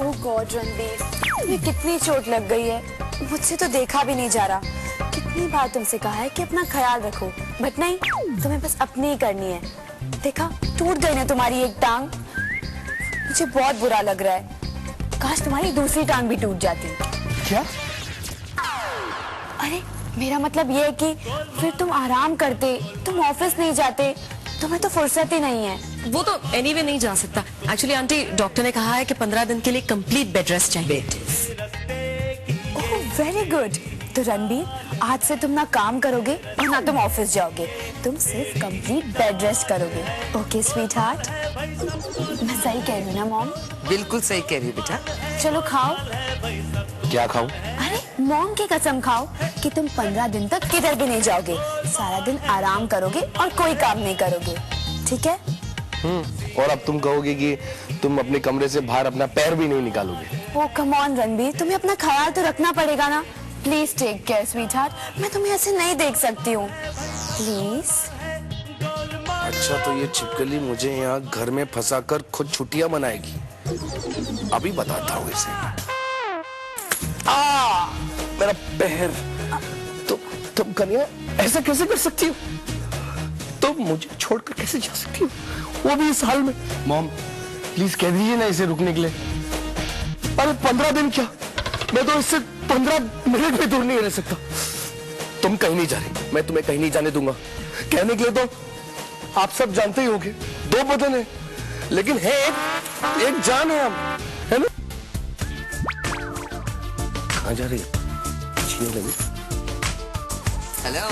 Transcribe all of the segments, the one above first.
ओह God Ranbir, तुम्हें कितनी चोट लग गई है। मुझसे तो देखा भी नहीं जा रहा। कितनी बार तुमसे कहा है कि अपना ख्याल रखो, बट नहीं, तुम्हें बस अपनी ही करनी है। देखा, टूट गई ना तुम्हारी एक टांग। मुझे बहुत बुरा लग रहा है। काश तुम्हारी दूसरी टांग भी टूट जाती। क्या? अरे मेरा मतलब ये है कि फिर तुम आराम करते, तुम ऑफिस नहीं जाते, तुम्हें तो फुर्सत ही नहीं है। वो तो एनीवे नहीं जा सकता। एक्चुअली आंटी, डॉक्टर ने कहा है कि 15 दिन के लिए कंप्लीट बेड रेस्ट चाहिए। Oh very good. तो रणबीर, आज से तुम ना काम करोगे और ना तुम ऑफिस जाओगे, तुम सिर्फ कंप्लीट बेड रेस्ट करोगे। Okay sweet heart? मैं सही कह रही हूँ ना मॉम? बिल्कुल सही कह रही है बेटा। चलो खाओ। क्या खाऊं? अरे मॉम की कसम खाओ कि तुम 15 दिन तक किधर भी नहीं जाओगे, सारा दिन आराम करोगे और कोई काम नहीं करोगे, ठीक है? और अब तुम कहोगे कि तुम अपने कमरे से बाहर अपना पैर भी नहीं निकालोगे। ओह कम ऑन रणबीर, तुम्हें अपना ख्याल तो रखना पड़ेगा ना। प्लीज टेक केयर स्वीटहार्ट, मैं तुम्हें ऐसे नहीं देख सकती हूँ, प्लीज। अच्छा, तो ये छिपकली मुझे यहाँ घर में फंसाकर खुद छुट्टियां मनाएगी। अभी बताता हूँ इसे। मेरा पैर। तुम कन्या ऐसा कैसे कर सकती हो? तुम मुझे छोड़कर कैसे जा सकती हो, वो भी इस हाल में? मॉम प्लीज कह दीजिए ना इसे रुकने के लिए। अरे 15 दिन क्या, मैं तो इससे 15 मिनट भी दूर नहीं रह सकता। तुम कहीं नहीं जा रही, मैं तुम्हें कहीं नहीं जाने दूंगा। कहने के लिए तो आप सब जानते ही होंगे, 2 बदन है लेकिन है एक जान है हम, है ना? कहाँ जा रही है? हेलो,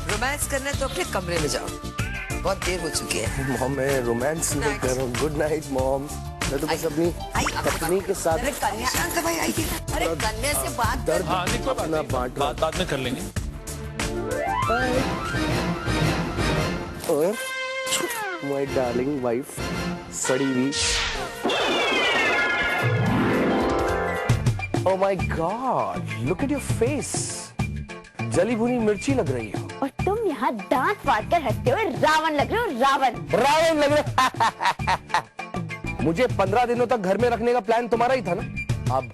रोमांस करना तो अपने कमरे में जाओ, बहुत देर हो चुकी है। मॉम मैं रोमांस नहीं कर रहा हूँ। Good night mom. मैं तो बस अपनी पत्नी के साथ। अरे कन्या, शांत भाई आइए। अरे कन्या से बात दर्द अपना बाद में कर लेंगे। और माय डार्लिंग वाइफ, सड़ी हुई। Oh my God, look at your face, जली भुनी मिर्ची लग रही है। और तुम यहाँ दांत फाड़ कर हंसते हुए रावण लग रहे हो, रावण लग रहे। मुझे 15 दिनों तक घर में रखने का प्लान तुम्हारा ही था ना। अब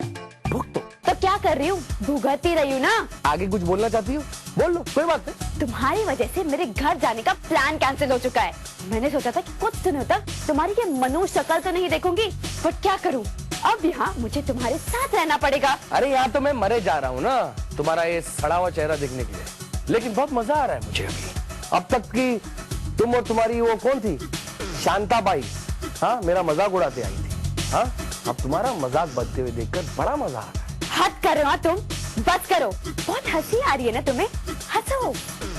भुगतो। तो क्या कर रही हूँ, भुगत ही रही हूँ ना। आगे कुछ बोलना चाहती हो? बोल लो, कोई बात नहीं। तुम्हारी वजह से मेरे घर जाने का प्लान कैंसिल हो चुका है। मैंने सोचा था कि कुछ दिनों तक तुम्हारी ये मनुष्य शक्ल तो नहीं देखूंगी, पर क्या करूँ, अब यहाँ मुझे तुम्हारे साथ रहना पड़ेगा। अरे यहाँ तो मैं मरे जा रहा हूँ ना तुम्हारा ये सड़ा हुआ चेहरा देखने के लिए, लेकिन बहुत मजा आ रहा है मुझे अभी। अब तक की तुम और तुम्हारी वो कौन थी, शांताबाई, हाँ मेरा मजाक उड़ाते आई थी। हाँ, अब तुम्हारा मजाक बनते हुए देखकर बड़ा मजा आ रहा है। हद करो हाँ तुम, बस करो, बहुत हंसी आ रही है ना तुम्हें, हंसो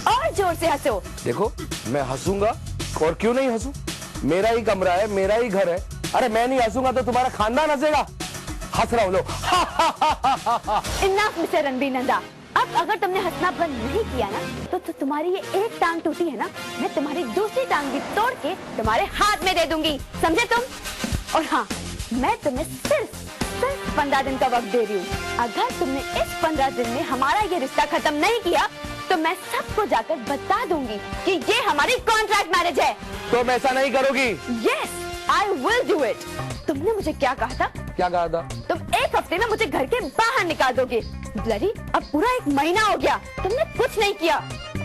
और जोर से हंसो। देखो मैं हंसूंगा, और क्यों नहीं हंसू, मेरा ही कमरा है, मेरा ही घर है। अरे मैं नहीं हंसूंगा तो तुम्हारा खानदान हंसेगा। हंस रहा हूँ लो। इनफ मिस्टर रणबीर नंदा, अब अगर तुमने हंसना बंद नहीं किया ना तो तुम्हारी ये एक टांग टूटी है ना, मैं तुम्हारी दूसरी टांग भी तोड़ के तुम्हारे हाथ में दे दूंगी, समझे तुम? और हाँ, मैं तुम्हें सिर्फ 15 दिन का वक्त दे रही हूँ। अगर तुमने इस 15 दिन में हमारा ये रिश्ता खत्म नहीं किया तो मैं सबको जाकर बता दूंगी कि ये हमारी कॉन्ट्रैक्ट मैरिज है। तुम ऐसा नहीं करोगी? Yes, I will do it. तुमने मुझे क्या कहा था? क्या कहा था? तुम 1 हफ्ते में मुझे घर के बाहर निकाल दोगे। ब्लडी, अब पूरा 1 महीना हो गया, तुमने कुछ नहीं किया।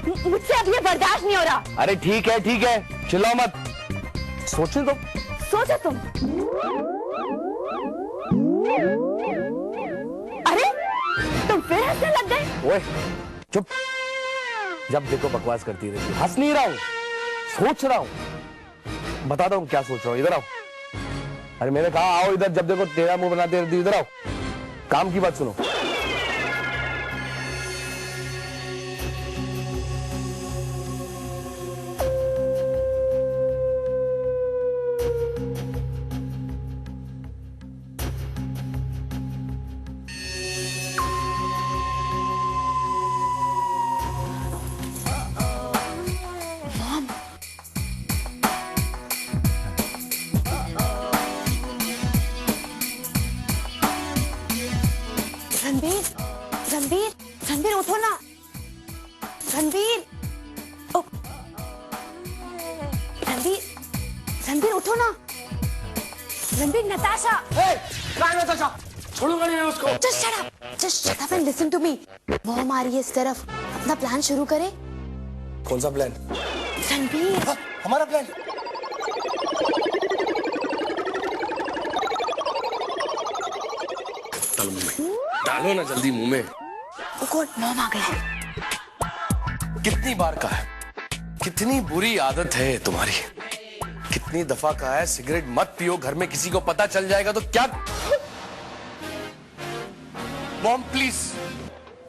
मुझसे अब ये बर्दाश्त नहीं हो रहा। अरे ठीक है, चिल्लाओ मत, सोचो तो। सोचो तुम। अरे तुम फिर हंसने लग गए। ओए चुप, जब देखो बकवास करती रहती। हंस नहीं रहा हूँ, सोच रहा हूँ। बताता हूँ क्या सोच रहा हूँ, इधर आओ। अरे मैंने कहा आओ इधर, जब देखो तेरा मुंह बनाते रहती, इधर आओ। काम की बात सुनो। रणबीर उठो ना, रणबीर, रणबीर उठो ना, रणबीर, नताशा। कहाँ है नताशा? छोड़ूंगा नहीं मैं उसको। Just shut up and listen to me. वो हमारी इस तरफ अपना प्लान शुरू करे। कौन सा प्लान? रणबीर, हाँ, हमारा प्लान। डालो मुंह में, डालो ना जल्दी मुंह में। ओ गॉड, मॉम आ गई। कितनी बार कहा है, कितनी बुरी आदत है तुम्हारी। कितनी दफा कहा है सिगरेट मत पियो, घर में किसी को पता चल जाएगा तो क्या। मॉम प्लीज,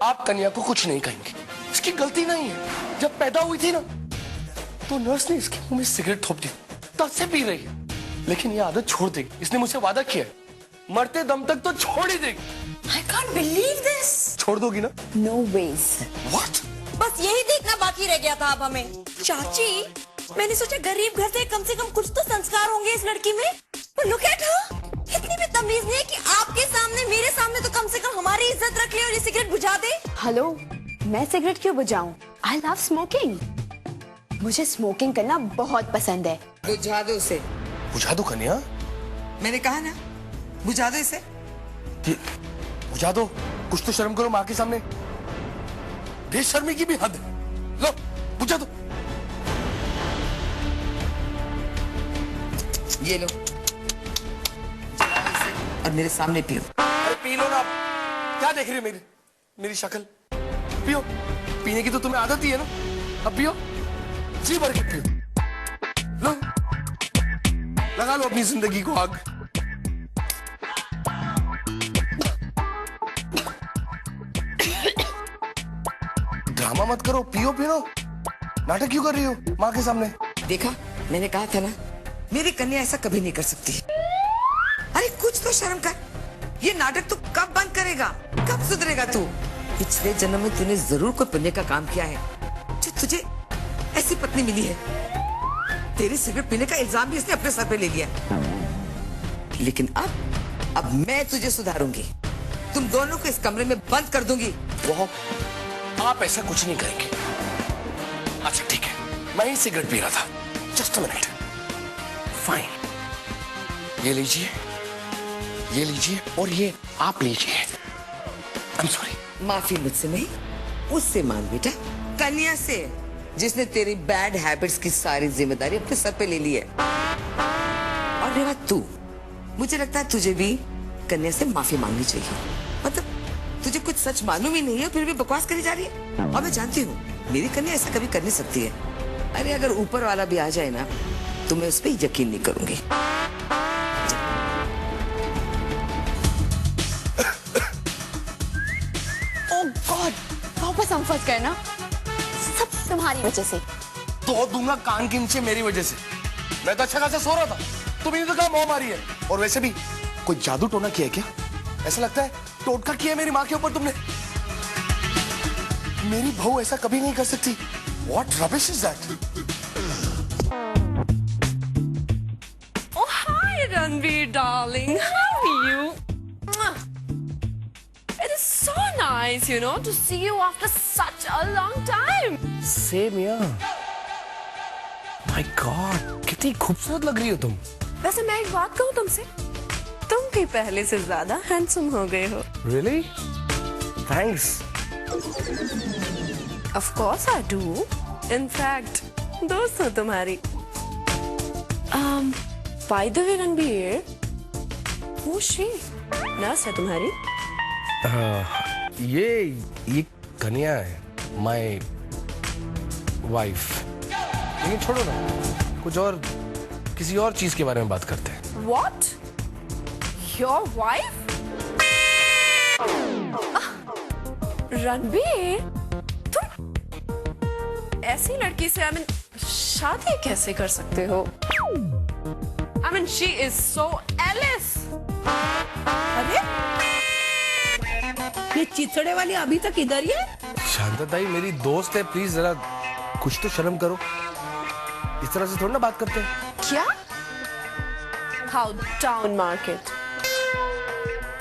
आप कन्या को कुछ नहीं कहेंगे, इसकी गलती नहीं है। जब पैदा हुई थी ना तो नर्स ने इसके मुंह में सिगरेट थोप दी, तब से पी रही है। लेकिन ये आदत छोड़ देगी, इसने मुझसे वादा किया है, मरते दम तक तो छोड़ ही देगी। I can't believe this. छोड़ दोगी ना? No ways. What? बस यही देखना बाकी रह गया था अब हमें। चाची, मैंने सोचा गरीब घर से कम कुछ तो संस्कार होंगे इस लड़की में। पर look at her, इतनी भी तमीज नहीं है कि आपके सामने, मेरे सामने तो कम से कम हमारी इज्जत रख ले और ये सिगरेट बुझा दे। हेलो, मैं सिगरेट क्यों बुझाऊं? I love smoking. मुझे स्मोकिंग करना बहुत पसंद है। बुझा दो उसे। बुझा दो कन्या। मैंने कहा ना, बुझा दो इसे। बुझा दो, कुछ तो शर्म करो माँ के सामने। बेशर्मी की भी हद है। लो बुझा दो। ये लो, जलाओ इसे और मेरे सामने पियो। अरे पी लो ना आप। क्या देख रही हो मेरी शक्ल? पियो, पीने की तो तुम्हें आदत ही है ना, अब पियो, जी भर के पियो। लो, लगा लो अपनी जिंदगी को आग। ड्रामा मत करो, पियो पियो। नाटक क्यों कर रही हो माँ के सामने? देखा, मैंने कहा था ना, मेरी कन्या ऐसा कभी नहीं कर सकती। अरे कुछ तो शर्म कर। ये नाटक तू कब बंद करेगा? कब सुधरेगा तू? पिछले जन्म में तूने जरूर कोई पुण्य का काम किया है जो तुझे ऐसी पत्नी मिली है। तेरे सिगरेट पीने का इल्जाम भी इसने अपने सर पे ले लिया। लेकिन अब मैं तुझे सुधारूंगी। तुम दोनों को इस कमरे में बंद कर दूंगी। वो आप ऐसा कुछ नहीं करेंगे। अच्छा ठीक है, मैं ही सिगरेट पी रहा था। Just a minute. फाइन, ये लीजिए, ये लीजिए और ये आप लीजिए। I am sorry. माफी मुझसे नहीं, उससे मांग बेटा, कन्या से, जिसने तेरी बैड हैबिट्स की सारी जिम्मेदारी अपने सर पे ले ली है। और रही बात तू, मुझे लगता है तुझे भी कन्या से माफी मांगनी चाहिए। मतलब तुझे कुछ सच मालूम ही नहीं है, फिर भी बकवास करी जा रही है। और मैं जानती हूँ मेरी कन्या ऐसा कभी कर नहीं सकती है। अरे अगर ऊपर वाला भी आ जाए ना तो मैं उस पर यकीन नहीं करूंगी। ओह गॉड, वापस हम फंस गए ना, सब तुम्हारी वजह से। तो दूंगा कान के नीचे मेरी वजह से। मैं तो अच्छा खासा सो रहा था, तुमने तो कहा मोह मारी है। और वैसे भी कोई जादू टोना किया है क्या? ऐसा लगता है टोटका किया है मेरी माँ के ऊपर तुमने। मेरी बहू ऐसा कभी नहीं कर सकती। What rubbish is that? Oh hi Ranveer darling, how are you? Mwah. It is so nice, you know, to see you after such a long time. Same here. My God, कितनी खूबसूरत लग रही हो तुम। वैसे मैं एक बात कहूँ तुमसे, तुम भी पहले से ज्यादा हैंडसम हो गए हो। Really? Thanks. Of course I do. In fact, दोस्त हूँ तुम्हारी। By the way Ranbir, who's she? Nurse है तुम्हारी? ये कन्या है, my wife। लेकिन छोड़ो ना, कुछ और, किसी और चीज के बारे में बात करते हैं। What? Your wife? रणबीर, तुम ऐसी लड़की से शादी कैसे कर सकते हो? she is so Alice. अरे ये चिथड़े वाली अभी तक इधर ही है? शांतताई मेरी दोस्त है, प्लीज जरा कुछ तो शर्म करो। इस तरह से थोड़ी ना बात करते हैं। क्या? How down market?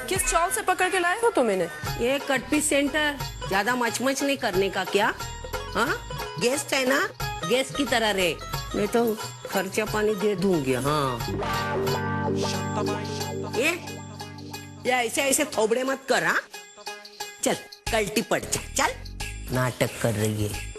किस चौल से पकड़ के लाए हो तुम इन्हें? ये कटपी सेंटर, ज्यादा मच नहीं करने का क्या? हाँ, गेस्ट है ना, गेस्ट की तरह रहे, मैं तो खर्चा पानी दे दूंगी। हाँ, ये या ऐसे ऐसे थोबड़े मत कर। हाँ चल कल्टी पड़ जा, चल नाटक कर रही है।